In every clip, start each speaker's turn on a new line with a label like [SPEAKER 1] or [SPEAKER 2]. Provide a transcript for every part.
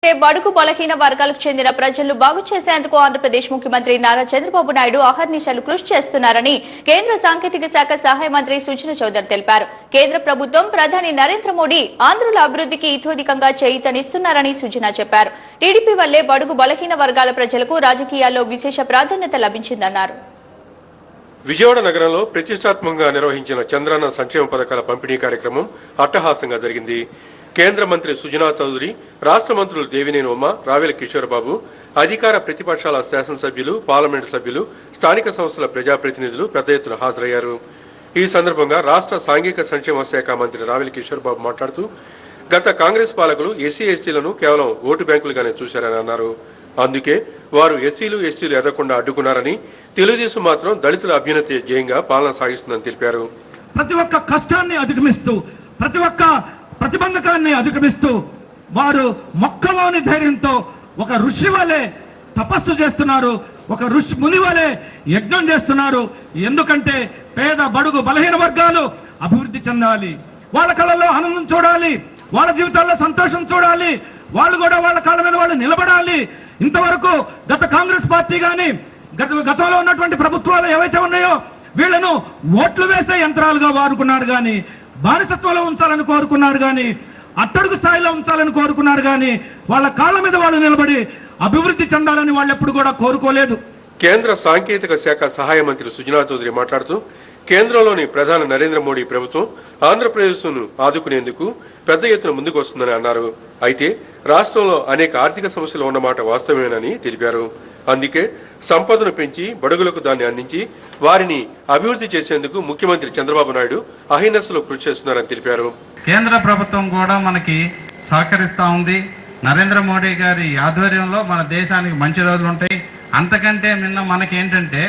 [SPEAKER 1] అందుకే బడుగు బలహీన వర్గాలకు చెందిన ప్రజలు బాగు చేసేందుకు ఆంధ్రప్రదేశ్ ముఖ్యమంత్రి నారా చంద్రబాబు నాయుడు అహర్నిశలు కృషి చేస్తున్నారని కేంద్ర సాంకేతిక శాఖ సహాయ మంత్రి సుజనా చౌదరి తెలిపారు. కేంద్ర ప్రభుత్వం ప్రధాని నరేంద్ర మోడీ ఆంధ్రుల అభివృద్ధికి ఇతోధికంగా చేయూతనిస్తున్నారని సుజనా చెప్పారు. టీడీపీ వల్లే బడుగు బలహీన వర్గాల ప్రజలకు రాజకీయాల్లో విశేష ప్రాధాన్యత లభించిందన్నారు.
[SPEAKER 2] విజయవాడ నగరంలో ప్రతిష్టాత్మకంగా నిర్వహించిన చంద్రన్న సంక్షేమ పథకాల పంపిణీ కార్యక్రమం అట్టహాసంగా జరిగింది. కేంద్ర మంత్రి సుజనా చౌదరి, రాష్ట్ర మంత్రులు దేవినేని ఉమ, రావెల కిషోర్ బాబు, అధికార ప్రతిపక్షాల శాసనసభ్యులు, పార్లమెంటు సభ్యులు, స్థానిక సంస్థల ప్రజాప్రతినిధులు పెద్ద ఎత్తున హాజరయ్యారు. ఈ సందర్భంగా రాష్ట్ర సాంఘిక సంక్షేమ శాఖ మంత్రి రావెల కిషోర్ బాబు మాట్లాడుతూ గత కాంగ్రెస్ పాలకులు ఎస్సీ ఎస్టీలను కేవలం ఓటు బ్యాంకులుగానే చూశారని అన్నారు. అందుకే వారు ఎస్సీలు ఎస్టీలు ఎదగకుండా అడ్డుకున్నారని, తెలుగుదేశం మాత్రం దళితుల అభ్యున్నతి ధ్యేయంగా పాలన సాగిస్తుందని తెలిపారు.
[SPEAKER 3] ప్రతి ఒక్క కష్టాన్ని అధిగమిస్తూ, ప్రతి ఒక్క ప్రతిబంధకాన్ని అధిగమిస్తూ వారు మొక్కలోని ధైర్యంతో ఒక ఋషి వలె తపస్సు చేస్తున్నారు, ఒక ఋషి ముని వలె యజ్ఞం చేస్తున్నారు. ఎందుకంటే పేద బడుగు బలహీన వర్గాలు అభివృద్ధి చెందాలి, వాళ్ళ కళ్ళల్లో ఆనందం చూడాలి, వాళ్ళ జీవితాల్లో సంతోషం చూడాలి, వాళ్ళు కూడా వాళ్ళ కాళ్ళ మీద వాళ్ళు నిలబడాలి. ఇంతవరకు గత కాంగ్రెస్ పార్టీ కానీ గతంలో ఉన్నటువంటి ప్రభుత్వాలు ఏవైతే ఉన్నాయో వీళ్ళను ఓట్లు వేసే యంత్రాలుగా వాడుకున్నారు కానీ, బానిసత్వంలో ఉంచాలని కోరుకున్నారు కానీ, అట్టడుగు స్థాయిలో ఉంచాలని కోరుకున్నారు కానీ, వాళ్ళ కాళ్ళ మీద వాళ్ళు నిలబడి అభివృద్ధి చెందాలని వాళ్ళు ఎప్పుడు కూడా కోరుకోలేదు.
[SPEAKER 2] కేంద్ర సాంకేతిక శాఖ సహాయ మంత్రి సుజనా చౌదరి మాట్లాడుతూ కేంద్రంలోని ప్రధాని నరేంద్ర మోడీ ప్రభుత్వం ఆంధ్రప్రదేశ్ను ఆదుకునేందుకు పెద్ద ఎత్తున ముందుకు వస్తుందని అన్నారు. అయితే రాష్ట్రంలో అనేక ఆర్థిక సమస్యలు ఉన్నమాట వాస్తవమేనని తెలిపారు. అందుకే సంపదను పెంచి బడుగులకు దాన్ని అందించి వారిని అభివృద్ధి చేసేందుకు ముఖ్యమంత్రి చంద్రబాబు నాయుడు అహర్నిశలు కృషి చేస్తున్నారని తెలిపారు.
[SPEAKER 4] కేంద్ర ప్రభుత్వం కూడా మనకి సహకరిస్తూ ఉంది. నరేంద్ర మోడీ గారి ఆధ్వర్యంలో మన దేశానికి మంచి రోజులు ఉంటాయి. అంతకంటే నిన్న మనకేంటంటే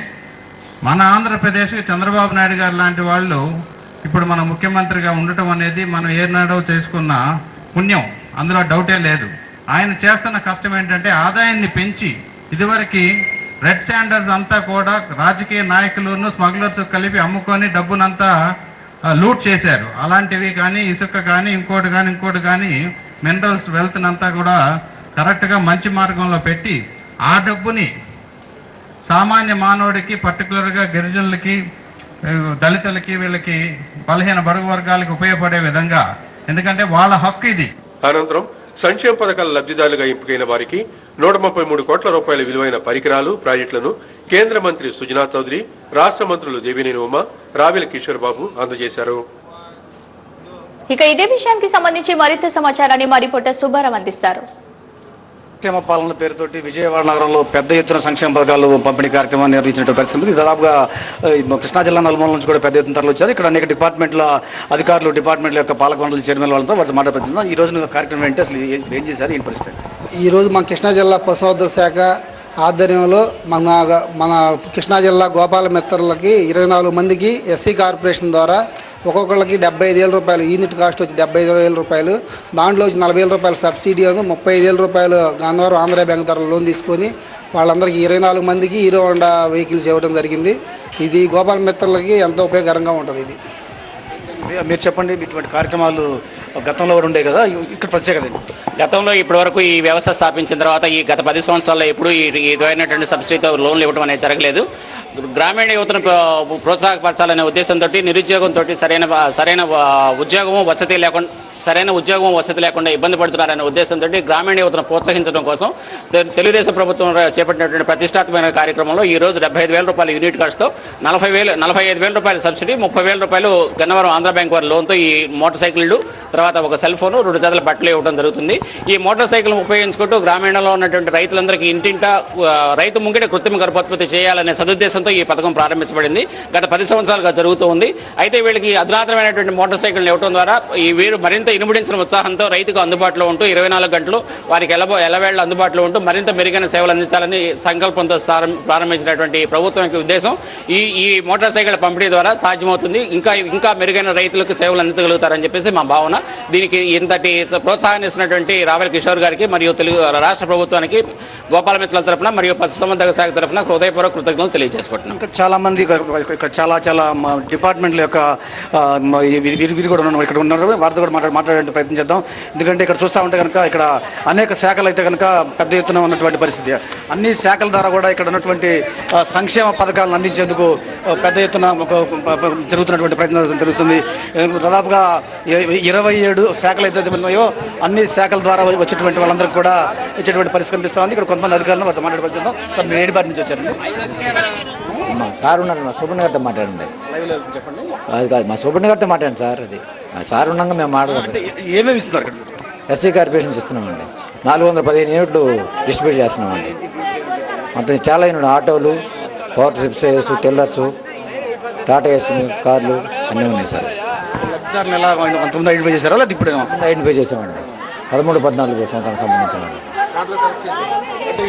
[SPEAKER 4] మన ఆంధ్రప్రదేశ్కి చంద్రబాబు నాయుడు గారు లాంటి వాళ్ళు ఇప్పుడు మన ముఖ్యమంత్రిగా ఉండటం అనేది మనం ఏనాడో చేసుకున్న పుణ్యం, అందులో డౌటే లేదు. ఆయన చేస్తున్న కష్టం ఏంటంటే ఆదాయాన్ని పెంచి, ఇదివరకు రెడ్ శాండర్స్ అంతా కూడా రాజకీయ నాయకులను స్మగ్లర్స్ కలిపి అమ్ముకొని డబ్బునంతా లూట్ చేశారు. అలాంటివి కానీ ఇసుక కానీ ఇంకోటి కానీ మినరల్స్ వెల్త్నంతా కూడా కరెక్ట్గా మంచి మార్గంలో పెట్టి ఆ డబ్బుని సామాన్య మానవుడికి, పర్టికులర్గా గిరిజనులకి, దళితులకి, వీళ్ళకి బలహీన బడుగు వర్గాలకు ఉపయోగపడే విధంగా, ఎందుకంటే వాళ్ళ హక్కు ఇది.
[SPEAKER 2] అనంతరం సంక్షేమ పథకాల లబ్ధిదారులుగా ఎంపికైన వారికి 133 కోట్ల రూపాయల విలువైన పరికరాలు, ప్రాజెక్టులను కేంద్ర మంత్రి సుజనా చౌదరి, రాష్ట్ర మంత్రులు దేవినేని ఉమ, రావెల కిషోర్ బాబు అందజేశారు.
[SPEAKER 1] ఇక ఇదే విషయానికి సంబంధించి మరింత సమాచారాన్ని మా రిపోర్టర్ సుబ్బారావు అందిస్తారు.
[SPEAKER 5] సంక్షేమ పాలన పేరుతోటి విజయవాడ నగరంలో పెద్ద ఎత్తున సంక్షేమ పథకాలు పంపిణీ కార్యక్రమాన్ని నిర్వహించినట్టు పరిస్థితి. దాదాపుగా కృష్ణా జిల్లా నలుమూల నుంచి కూడా పెద్ద ఎత్తున తరలి వచ్చారు. ఇక్కడ అనేక డిపార్ట్మెంట్ల అధికారులు, డిపార్ట్మెంట్ల యొక్క పాలక మండలి చైర్మన్ వాళ్ళతో వాటితో మాట్లాడుతున్నాం. ఈ రోజు కార్యక్రమం ఏంటి, అసలు ఏం చేశారు, ఏం పరిస్థితి?
[SPEAKER 6] ఈరోజు మన కృష్ణా జిల్లా పశుసంవర్ధక శాఖ ఆధ్వర్యంలో మన కృష్ణా జిల్లా గోపాల మిత్రులకి 24 మందికి ఎస్సీ కార్పొరేషన్ ద్వారా ఒక్కొక్కళ్ళకి 75,000 రూపాయలు, యూనిట్ కాస్ట్ వచ్చి 75,000 రూపాయలు, దాంట్లో వచ్చి 40,000 రూపాయలు సబ్సిడీ, 35,000 రూపాయలు గన్నవరం ఆంధ్ర బ్యాంక్ ద్వారా లోన్ తీసుకొని వాళ్ళందరికీ 24 మందికి హీరో హోండా వెహికల్స్ ఇవ్వడం జరిగింది. ఇది గోపాల మిత్రులకి ఎంతో ఉపయోగకరంగా ఉంటుంది. ఇది
[SPEAKER 5] మీరు చెప్పండి, ఇటువంటి కార్యక్రమాలు గతంలో కూడా ఉండే కదా, ఇక్కడ ప్రత్యేకత ఏంటి?
[SPEAKER 7] గతంలో ఇప్పటి వరకు ఈ వ్యవస్థ స్థాపించిన తర్వాత ఈ గత 10 సంవత్సరాల్లో ఎప్పుడు ఈ విధమైనటువంటి సబ్సిడీతో లోన్లు ఇవ్వడం అనేది జరగలేదు. గ్రామీణ యువతను ప్రోత్సాహపరచాలనే ఉద్దేశంతో, నిరుద్యోగంతో సరైన ఉద్యోగం వసతి లేకుండా ఇబ్బంది పడుతున్నారనే ఉద్దేశంతో గ్రామీణ యువతను ప్రోత్సహించడం కోసం తెలుగుదేశం ప్రభుత్వం చేపట్టినటువంటి ప్రతిష్టాత్మక కార్యక్రమంలో ఈ రోజు 75,000 రూపాయల యూనిట్ కాస్ట్తో 45,000 రూపాయల సబ్సిడీ, 30,000 రూపాయలు గన్నవరం ఆంధ్ర బ్యాంక్ వారి లోన్తో ఈ మోటార్ సైకిళ్ళు, తర్వాత ఒక సెల్ ఫోను, 2 జతల బట్టలు ఇవ్వడం జరుగుతుంది. ఈ మోటార్ సైకిల్ ఉపయోగించుకుంటూ గ్రామీణంలో ఉన్నటువంటి రైతులందరికీ ఇంటింటా రైతు ముంగిట కృత్రిమ గర్భోత్పత్తి చేయాలనే సదుద్దేశంతో ఈ పథకం ప్రారంభించబడింది. గత 10 సంవత్సరాలుగా జరుగుతూ ఉంది. అయితే వీళ్ళకి అధునాతనమైనటువంటి మోటార్ సైకిల్ని ఇవ్వడం ద్వారా ఈ వీరు మరింత ఇనుముడించిన ఉత్సాహంతో రైతుకు అందుబాటులో ఉంటూ 24 గంటలు వారికి ఎలవేళ్ల అందుబాటులో ఉంటూ మరింత మెరుగైన సేవలు అందించాలని సంకల్పంతో ప్రారంభించినటువంటి ప్రభుత్వం యొక్క ఉద్దేశం ఈ మోటార్ సైకిల్ పంపిణీ ద్వారా సాధ్యమవుతుంది. ఇంకా మెరుగైన రైతులకు సేవలు అందించగలుగుతారని చెప్పేసి మా భావన. దీనికి ఇంతటి ప్రోత్సాహాన్ని ఇస్తున్నటువంటి రావెల కిషోర్ గారికి మరియు తెలుగు రాష్ట్ర ప్రభుత్వానికి గోపాల మిత్రుల తరఫున మరియు పశుసంవర్ధక శాఖ తరఫున హృదయపూర్వక కృతజ్ఞతలు తెలియజేసుకుంటున్నాం.
[SPEAKER 5] చాలా మంది చాలా డిపార్ట్మెంట్ల యొక్క వీరు కూడా ఇక్కడ ఉన్నారు, వారితో కూడా మాట్లాడే ప్రయత్నం చేద్దాం. ఎందుకంటే ఇక్కడ చూస్తూ ఉంటే కనుక ఇక్కడ అనేక శాఖలు అయితే కనుక పెద్ద ఎత్తున ఉన్నటువంటి పరిస్థితి. అన్ని శాఖల ద్వారా కూడా ఇక్కడ ఉన్నటువంటి సంక్షేమ పథకాలను అందించేందుకు పెద్ద ఎత్తున జరుగుతున్నటువంటి ప్రయత్నం జరుగుతుంది. దాదాపుగా 27 శాఖలు అయితే ఉన్నాయో అన్ని శాఖల ద్వారా వచ్చేటువంటి వాళ్ళందరికీ కూడా ఇచ్చేటువంటి పరిస్థితి కనిపిస్తూ ఉంది. ఇక్కడ కొంతమంది అధికారులను వారితో మాట్లాడుకుందాం. సార్ మీరు ఏడు నుంచి వచ్చారండి?
[SPEAKER 8] సార్ ఉన్నారు, మా సుబ్బన్న గారితో మాట్లాడండి.
[SPEAKER 5] చెప్పండి.
[SPEAKER 8] అది కాదు, మా సుబ్బన్న గారితో మాట్లాడండి సార్. అది సార్ ఉన్నాక మేము మాట్లాడుకుంటాం.
[SPEAKER 5] ఏమేమి ఇస్తున్నారు ఇక్కడ?
[SPEAKER 8] ఎస్సీ కార్పొరేషన్స్ ఇస్తున్నామండి. 415 యూనిట్లు డిస్ట్రిబ్యూట్ చేస్తున్నామండి. మొత్తం చాలా యూనిట్లు, ఆటోలు, పవర్ ట్రిప్స్, టిల్లర్స్, టాటా ఏస్ కార్లు అన్నీ ఉన్నాయి సార్.
[SPEAKER 5] లబ్ధిదారులు ఎలా అంతకుముందు ఐడెంటిఫై చేశారా లేదా ఇప్పుడు
[SPEAKER 8] ఐడెంటిఫై చేసామండి. 13-14 సంవత్సరానికి సంబంధించిన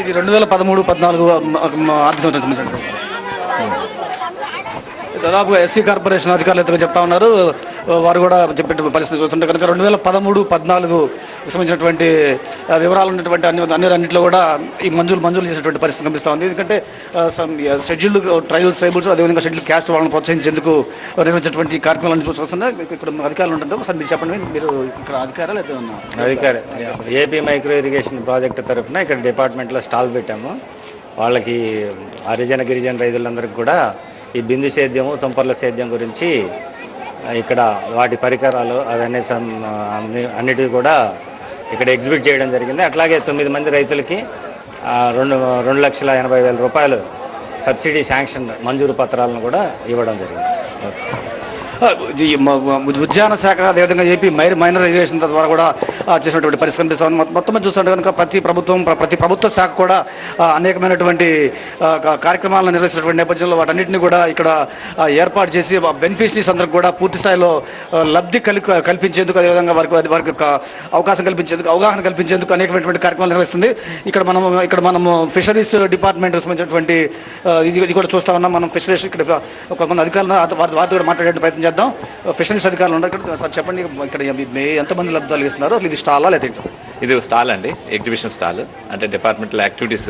[SPEAKER 5] ఇది 2013-14 ఆర్థిక సంవత్సరం సంబంధించిన దాదాపుగా ఎస్సీ కార్పొరేషన్ అధికారులు అయితే చెప్తా ఉన్నారు. వారు కూడా చెప్పే పరిస్థితి చూస్తుంటే కనుక 2013-14 సంబంధించినటువంటి వివరాలు ఉన్నటువంటి అన్నింటిలో కూడా ఈ మంజూరు చేసేటువంటి పరిస్థితి కనిపిస్తూ ఉంది. ఎందుకంటే షెడ్యూల్డ్ ట్రైబల్స్, ట్రైబల్స్, అదేవిధంగా షెడ్యూల్డ్ క్యాస్ట్ వాళ్ళని ప్రోత్సహించేందుకు నిర్వహించినటువంటి కార్యక్రమాలను చూస్తున్నాయి. ఇక్కడ అధికారులు ఉంటుంటే ఒకసారి మీరు చెప్పండి, మీరు ఇక్కడ అధికారులు అయితే ఉన్నారు?
[SPEAKER 9] అధికారి ఏపీ మైక్రో ఇరిగేషన్ ప్రాజెక్టు తరఫున ఇక్కడ డిపార్ట్మెంట్లో స్టాల్ పెట్టాము. వాళ్ళకి హరిజన గిరిజన రైతులందరికీ కూడా ఈ బిందు సేద్యము, తుంపర్ల సేద్యం గురించి ఇక్కడ వాటి పరికరాలు అన్నిటివి కూడా ఇక్కడ ఎగ్జిబిట్ చేయడం జరిగింది. అట్లాగే 9 మంది రైతులకి 2,80,000 రూపాయలు సబ్సిడీ శాంక్షన్ మంజూరు పత్రాలను కూడా ఇవ్వడం జరిగింది.
[SPEAKER 5] ఉద్యాన శాఖ అదేవిధంగా ఏపీ మైనర్ ఇరిగేషన్ ద్వారా కూడా చేసినటువంటి పరిస్థితి కనిపిస్తాం. మొత్తం చూస్తుంటే కనుక ప్రతి ప్రభుత్వ శాఖ కూడా అనేకమైనటువంటి కార్యక్రమాలను నిర్వహిస్తున్నటువంటి నేపథ్యంలో వాటన్నింటినీ కూడా ఇక్కడ ఏర్పాటు చేసి బెనిఫిషరీస్ అందరికి కూడా పూర్తి స్థాయిలో లబ్ధి కల్పించేందుకు, అదేవిధంగా వారికి అవకాశం కల్పించేందుకు, అవగాహన కల్పించేందుకు అనేకమైనటువంటి కార్యక్రమాలు నిర్వహిస్తుంది. ఇక్కడ మనము ఫిషరీస్ డిపార్ట్మెంట్ సంబంధించినటువంటి ఇది కూడా చూస్తా ఉన్నాం. మనం ఫిషరీస్ ఇక్కడ కొంతమంది అధికారులు వారితో కూడా మాట్లాడే ప్రయత్నం చేద్దాం. ఫిషరీస్ అధికారులు ఉన్నారు ఇక్కడ. సార్ చెప్పండి, ఇక్కడ ఎంతమంది లబ్ధాలు ఇస్తున్నారు? అసలు ఇది స్టాలా లేదా?
[SPEAKER 10] ఇది స్టాల్ అండి, ఎగ్జిబిషన్ స్టాల్. అంటే డిపార్ట్మెంటల్ యాక్టివిటీస్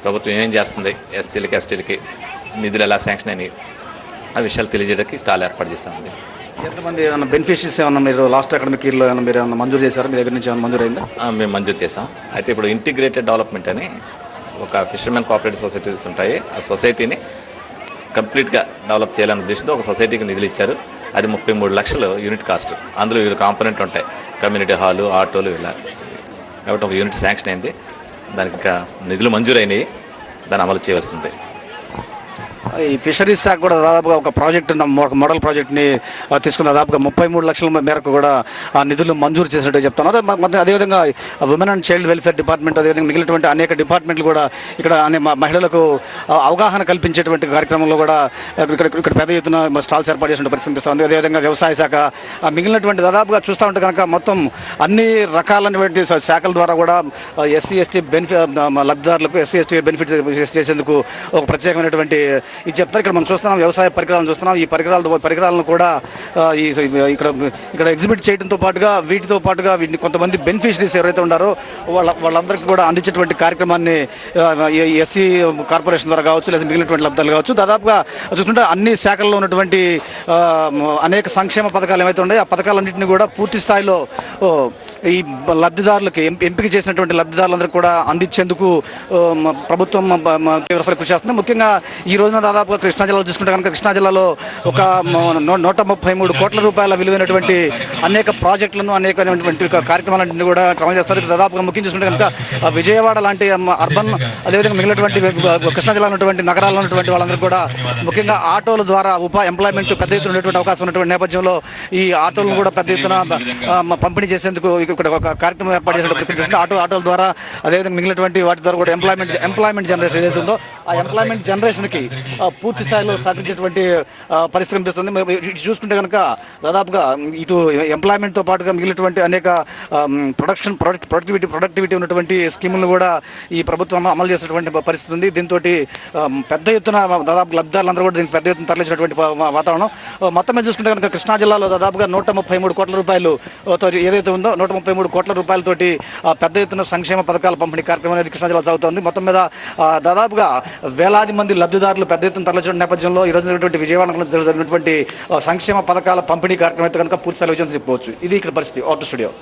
[SPEAKER 10] ప్రభుత్వం ఏమేం చేస్తుంది, ఎస్సీలకి ఎస్టీలకి నిధులు ఎలా శాంక్షన్ అయినాయి ఆ విషయాలు తెలియజేయడానికి స్టాల్ ఏర్పాటు చేస్తామండి.
[SPEAKER 5] ఎంతమంది ఏమైనా బెనిఫిషరీస్ ఏమన్నా మీరు లాస్ట్ అకాడమిక్ ఇయర్లో ఏమైనా మీరు ఏమైనా మంజూరు చేశారా? మీ దగ్గర నుంచి ఏమైనా మంజూరు అయిందా?
[SPEAKER 10] మేము మంజూరు చేసాం. అయితే ఇప్పుడు ఇంటిగ్రేటెడ్ డెవలప్మెంట్ అని ఒక ఫిషర్మెన్ కోఆపరేటివ్ సొసైటీస్ ఉంటాయి. ఆ సొసైటీని కంప్లీట్గా డెవలప్ చేయాలనే ఉద్దేశంతో ఒక సొసైటీకి నిధులు ఇచ్చారు. అది 33 లక్షలు యూనిట్ కాస్ట్. అందులో వీళ్ళు కాంపోనెంట్ ఉంటాయి, కమ్యూనిటీ హాలు, ఆటోలు ఇలా. కాబట్టి ఒక యూనిట్ శాంక్షన్ అయింది, దానికి ఇంకా నిధులు మంజూరైనవి, దాన్ని అమలు చేయవలసింది.
[SPEAKER 5] ఈ ఫిషరీస్ శాఖ కూడా దాదాపుగా ఒక ప్రాజెక్టు, ఒక మోడల్ ప్రాజెక్ట్ని తీసుకున్న దాదాపుగా 33 లక్షల మేరకు కూడా ఆ నిధులు మంజూరు చేసినట్టు చెప్తున్నారు. అదేవిధంగా women and child welfare department, అదేవిధంగా మిగిలినటువంటి అనేక డిపార్ట్మెంట్లు కూడా ఇక్కడ మహిళలకు అవగాహన కల్పించేటువంటి కార్యక్రమంలో కూడా ఇక్కడ పెద్ద ఎత్తున స్టాల్స్ ఏర్పాటు చేసిన పరిస్థితి కనిపిస్తుంది. అదేవిధంగా వ్యవసాయ శాఖ, మిగిలినటువంటి దాదాపుగా చూస్తూ ఉంటే కనుక మొత్తం అన్ని రకాలైనటువంటి శాఖల ద్వారా కూడా ఎస్సీ ఎస్టీ లబ్ధిదారులకు ఎస్సీ ఎస్టీ బెనిఫిట్ చేసేందుకు ఒక ప్రత్యేకమైనటువంటి ఇది చెప్తారు. ఇక్కడ మనం చూస్తున్నాం, వ్యవసాయ పరికరాలను చూస్తున్నాం. ఈ పరికరాలను కూడా ఇక్కడ ఎగ్జిబిట్ చేయడంతో పాటుగా వీటితో పాటుగా కొంతమంది బెనిఫిషరీస్ ఎవరైతే ఉన్నారో వాళ్ళందరికీ కూడా అందించేటువంటి కార్యక్రమాన్ని ఎస్సీ కార్పొరేషన్ ద్వారా కావచ్చు, లేదా మిగిలినటువంటి లబ్ధాలు కావచ్చు, దాదాపుగా చూస్తుంటే అన్ని శాఖల్లో ఉన్నటువంటి అనేక సంక్షేమ పథకాలు ఏవైతే ఉన్నాయో ఆ పథకాలన్నింటినీ కూడా పూర్తి స్థాయిలో ఈ లబ్ధిదారులకి ఎంపిక చేసినటువంటి లబ్ధిదారులందరికీ కూడా అందించేందుకు ప్రభుత్వం తీవ్ర కృషి చేస్తుంది. ముఖ్యంగా ఈ రోజున దాదాపుగా కృష్ణా జిల్లాలో చూసుకుంటే కనుక కృష్ణా జిల్లాలో ఒక 133 కోట్ల రూపాయల విలువైనటువంటి అనేక ప్రాజెక్టులను, అనేకమైనటువంటి కార్యక్రమాలన్నింటినీ కూడా క్రమం చేస్తారు. దాదాపుగా ముఖ్యం చూసుకుంటే కనుక విజయవాడ లాంటి అర్బన్, అదేవిధంగా మిగిలినటువంటి కృష్ణా జిల్లాలో ఉన్నటువంటి నగరాల్లో ఉన్నటువంటి వాళ్ళందరూ కూడా ముఖ్యంగా ఆటోల ద్వారా ఎంప్లాయ్మెంట్ పెద్ద ఎత్తున ఉండేటువంటి అవకాశం ఉన్నటువంటి నేపథ్యంలో ఈ ఆటోలను కూడా పెద్ద ఎత్తున పంపిణీ చేసేందుకు ఇక్కడ ఒక కార్యక్రమం ఏర్పాటు చేసినప్పుడు ఆటోల ద్వారా, అదేవిధంగా మిగిలినటువంటి వాటి ద్వారా కూడా ఎంప్లాయ్మెంట్ జనరేషన్ ఏదైతే ఉందో ఆ ఎంప్లాయ్మెంట్ జనరేషన్కి పూర్తి స్థాయిలో సహకరించేటువంటి పరిస్థితి కనిపిస్తుంది. చూసుకుంటే కనుక దాదాపుగా ఇటు ఎంప్లాయ్మెంట్తో పాటుగా మిగిలినటువంటి అనేక ప్రొడక్టివిటీ ఉన్నటువంటి స్కీములను కూడా ఈ ప్రభుత్వం అమలు చేసినటువంటి పరిస్థితి ఉంది. దీంతో పెద్ద ఎత్తున దాదాపు లబ్ధిదారులందరూ కూడా దీనికి పెద్ద ఎత్తున తరలించినటువంటి వాతావరణం. మొత్తం మీద చూసుకుంటే కనుక కృష్ణా జిల్లాలో దాదాపుగా 133 కోట్ల రూపాయలు ఏదైతే ఉందో 133 కోట్ల రూపాయలతోటి పెద్ద ఎత్తున సంక్షేమ పథకాల పంపిణీ కార్యక్రమం అనేది కృష్ణా జిల్లా సాగుతోంది. మొత్తం మీద దాదాపుగా వేలాది మంది లబ్ధిదారులు పెద్ద ఎత్తున తరలించిన నేపథ్యంలో ఈరోజు జరిగినటువంటి విజయవాడ నగరంలో జరిగినటువంటి సంక్షేమ పథకాల పంపిణీ కార్యక్రమం అయితే కనుక పూర్తి స్థాయిలో విజయం చెప్పుకోవచ్చు. ఇది ఇక్కడ పరిస్థితి. Out studio.